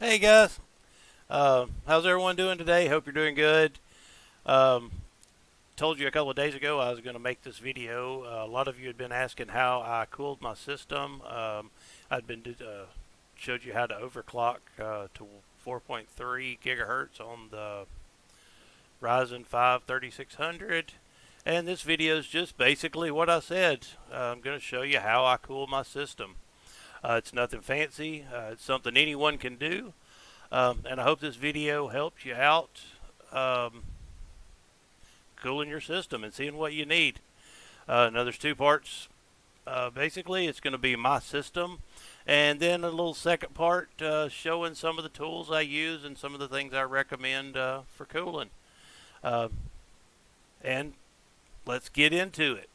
Hey guys, how's everyone doing today? Hope you're doing good. Um, Told you a couple of days ago I was going to make this video. A lot of you had been asking how I cooled my system. I'd been showed you how to overclock to 4.3 gigahertz on the Ryzen 5 3600. And this video is just basically what I said. I'm going to show you how I cool my system. It's nothing fancy. It's something anyone can do. And I hope this video helps you out cooling your system and seeing what you need. Now there's two parts. Basically, it's going to be my system, and then a little second part showing some of the tools I use and some of the things I recommend for cooling. Uh, and let's get into it.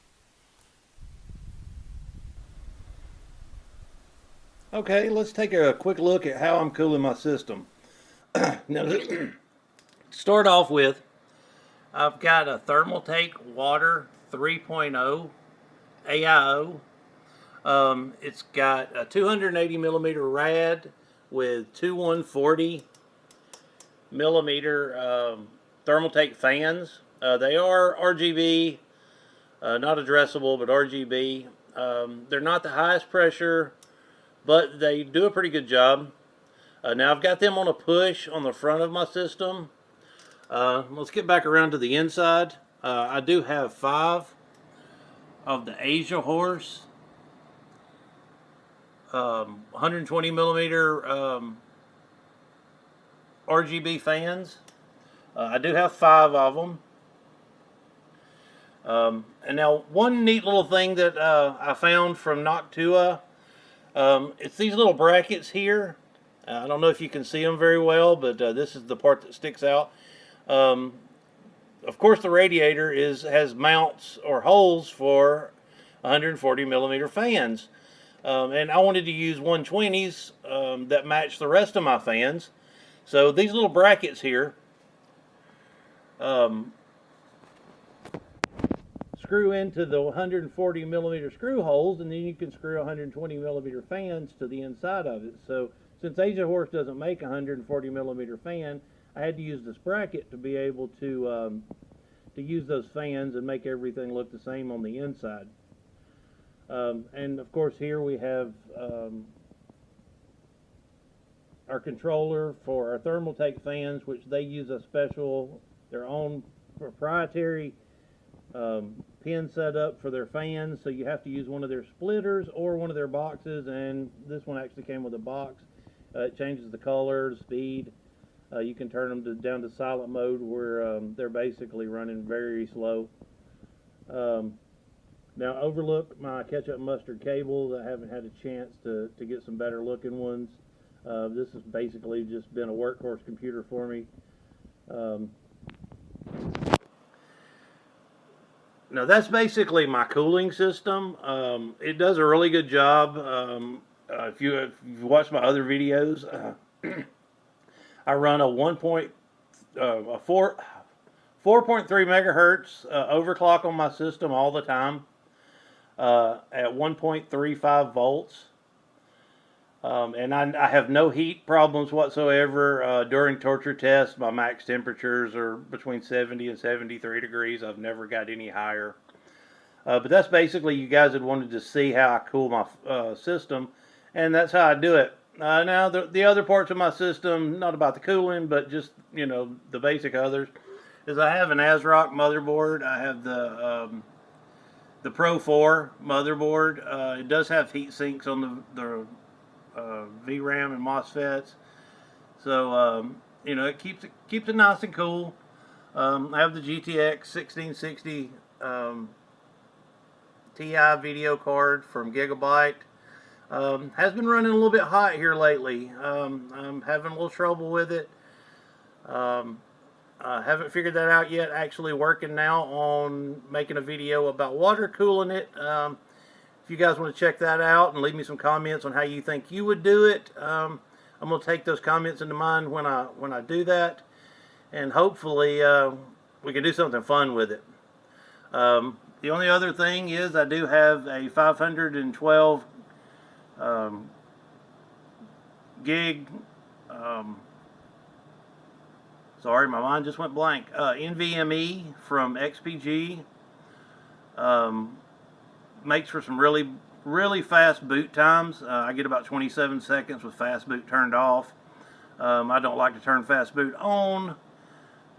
Okay, let's take a quick look at how I'm cooling my system. Now, to start off with, I've got a Themaltake Water 3.0 AIO. It's got a 280 millimeter rad with two 140 millimeter Themaltake fans. They are RGB, not addressable, but RGB. They're not the highest pressure, but they do a pretty good job. Now I've got them on a push on the front of my system. Let's get back around to the inside. I do have 5 of the Asiahorse 120 millimeter RGB fans. I do have 5 of them. And now one neat little thing that I found from Noctua, it's these little brackets here. I don't know if you can see them very well, but this is the part that sticks out. Of course, the radiator has mounts or holes for 140 millimeter fans, and I wanted to use 120s that match the rest of my fans. So these little brackets here screw into the 140 millimeter screw holes, and then you can screw 120 millimeter fans to the inside of it. So since Asiahorse doesn't make a 140 millimeter fan, I had to use this bracket to be able to use those fans and make everything look the same on the inside. And of course here we have our controller for our Themaltake fans, which they use their own proprietary pin setup for their fans. So you have to use one of their splitters or one of their boxes, and this one actually came with a box. It changes the color, the speed. You can turn them down to silent mode where they're basically running very slow. Now overlook my ketchup mustard cables. I haven't had a chance to get some better looking ones. This has basically just been a workhorse computer for me. Now that's basically my cooling system. It does a really good job. If you've watched my other videos, I run a 4.3 megahertz overclock on my system all the time at 1.35 volts. And I have no heat problems whatsoever. During torture tests, my max temperatures are between 70 and 73 degrees. I've never got any higher. But that's basically, you guys had wanted to see how I cool my system, and that's how I do it. Now, the other parts of my system, not about the cooling, but just, the basic others, is I have an Asrock motherboard. I have the Pro 4 motherboard. It does have heat sinks on the VRAM and MOSFETs. So, it keeps it nice and cool. I have the GTX 1660 Ti video card from Gigabyte. Has been running a little bit hot here lately. I'm having a little trouble with it. I haven't figured that out yet. Actually working now on making a video about water cooling it. If you guys want to check that out and leave me some comments on how you think you would do it, I'm going to take those comments into mind when I do that, and hopefully we can do something fun with it. The only other thing is I do have a 512 gig Sorry, my mind just went blank. NVMe from XPG makes for some really fast boot times. I get about 27 seconds with fast boot turned off. I don't like to turn fast boot on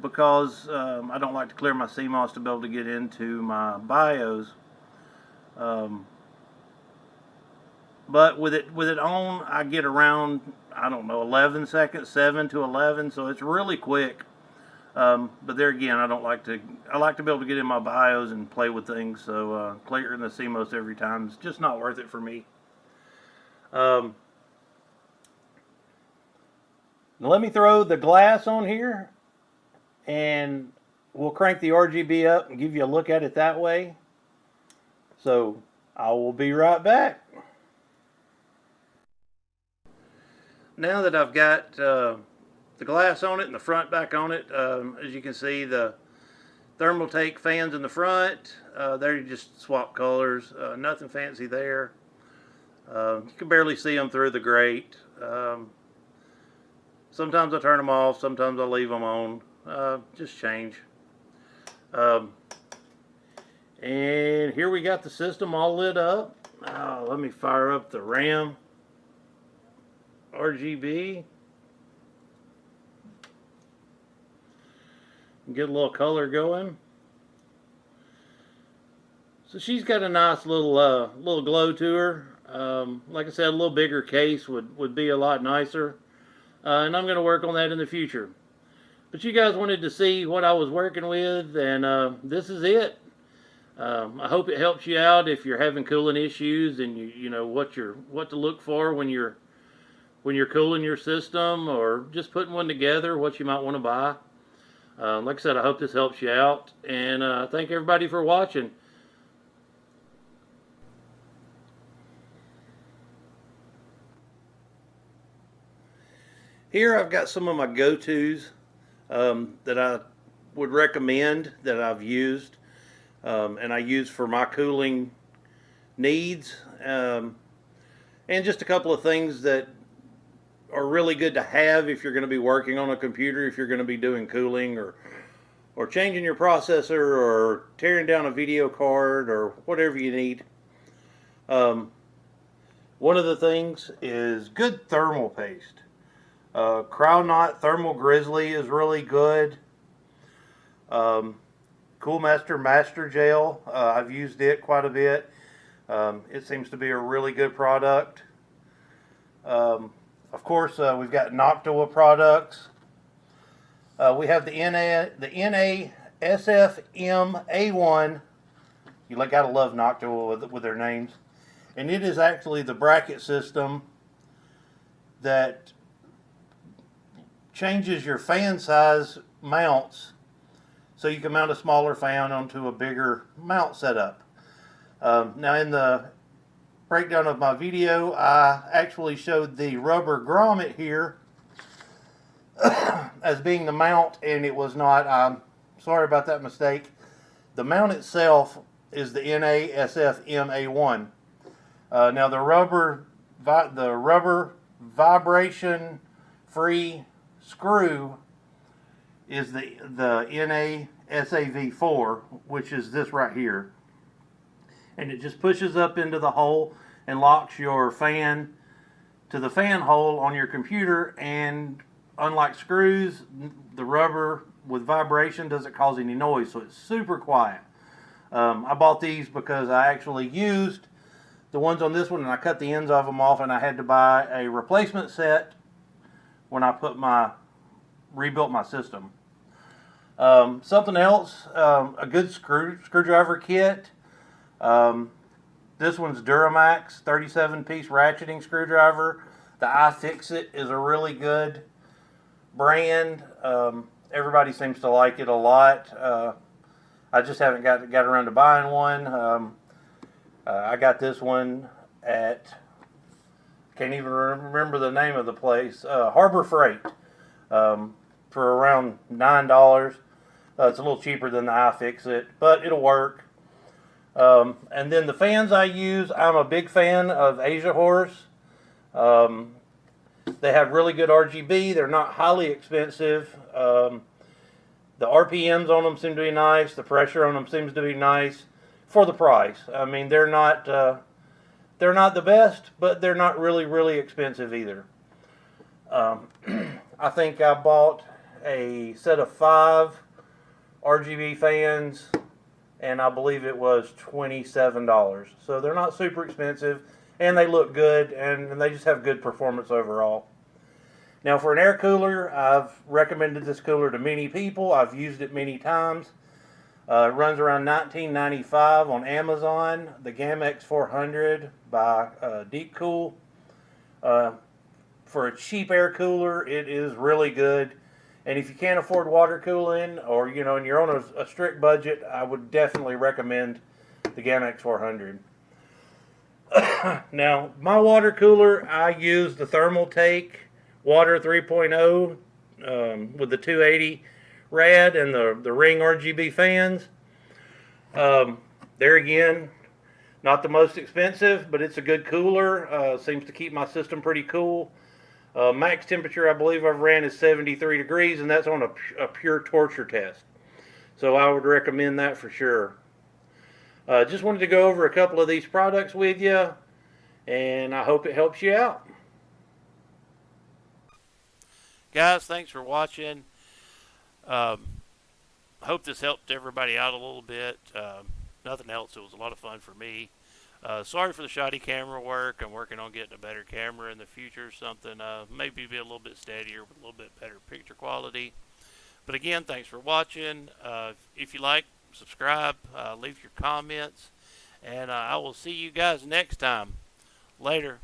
because I don't like to clear my CMOS to be able to get into my BIOS. But with it on, I get around, I don't know, 11 seconds, 7 to 11, so it's really quick. But there again, I like to be able to get in my BIOS and play with things, so clearing the CMOS every time is just not worth it for me. Now let me throw the glass on here, and we'll crank the RGB up and give you a look at it that way. So I will be right back. Now that I've got the glass on it and the front back on it, as you can see, the Themaltake fans in the front, they're just swap colors, nothing fancy there. You can barely see them through the grate. Sometimes I turn them off, sometimes I leave them on, just change. And here we got the system all lit up. Let me fire up the RAM RGB. Get a little color going. So she's got a nice little glow to her. Like I said, a little bigger case would be a lot nicer. And I'm going to work on that in the future. But you guys wanted to see what I was working with, and this is it. I hope it helps you out if you're having cooling issues and you know what to look for when you're cooling your system, or just putting one together, what you might want to buy. Like I said, I hope this helps you out, and thank everybody for watching. Here I've got some of my go-tos that I would recommend, that I've used, and I use for my cooling needs, and just a couple of things that are really good to have if you're going to be working on a computer, if you're going to be doing cooling or changing your processor or tearing down a video card or whatever you need. One of the things is good thermal paste. Crown-Knot Thermal Grizzly is really good. Coolmaster Master Gel, I've used it quite a bit. It seems to be a really good product. Of course, we've got Noctua products. We have the NASFM-A1. You gotta love Noctua with their names. And it is actually the bracket system that changes your fan size mounts so you can mount a smaller fan onto a bigger mount setup. Now in the breakdown of my video, I actually showed the rubber grommet here as being the mount, and it was not. I'm sorry about that mistake. The mount itself is the NASFM-A1. Now the rubber vibration free screw is the NASAV4, which is this right here. And it just pushes up into the hole and locks your fan to the fan hole on your computer. And unlike screws, the rubber with vibration doesn't cause any noise, so it's super quiet. I bought these because I actually used the ones on this one and I cut the ends of them off, and I had to buy a replacement set when I rebuilt my system. Something else, a good screwdriver kit. This one's Duramax 37-piece ratcheting screwdriver. The iFixit is a really good brand. Everybody seems to like it a lot. I just haven't got around to buying one. I got this one at, can't even remember the name of the place, Harbor Freight, for around $9. It's a little cheaper than the iFixit, but it'll work. And then the fans I use, I'm a big fan of Asiahorse. They have really good RGB. They're not highly expensive. The RPMs on them seem to be nice. The pressure on them seems to be nice for the price. I mean, they're not the best, but they're not really expensive either. I think I bought a set of 5 RGB fans, and I believe it was $27. So they're not super expensive, and they look good, and they just have good performance overall. Now, for an air cooler, I've recommended this cooler to many people. I've used it many times. It runs around $19.95 on Amazon. The Gamex 400 by Deepcool. For a cheap air cooler, it is really good. And if you can't afford water cooling, or and you're on a strict budget, I would definitely recommend the Gamex 400. Now, my water cooler, I use the Themaltake Water 3.0 with the 280 rad and the Riing RGB fans. There again, not the most expensive, but it's a good cooler. Seems to keep my system pretty cool. Max temperature I believe I've ran is 73 degrees, and that's on a pure torture test. So I would recommend that for sure. Just wanted to go over a couple of these products with you, and I hope it helps you out. Guys, thanks for watching. Hope this helped everybody out a little bit. Nothing else, it was a lot of fun for me. Sorry for the shoddy camera work. I'm working on getting a better camera in the future, something maybe be a little bit steadier with a little bit better picture quality. But again, thanks for watching. If you like, subscribe, leave your comments, and I will see you guys next time. Later.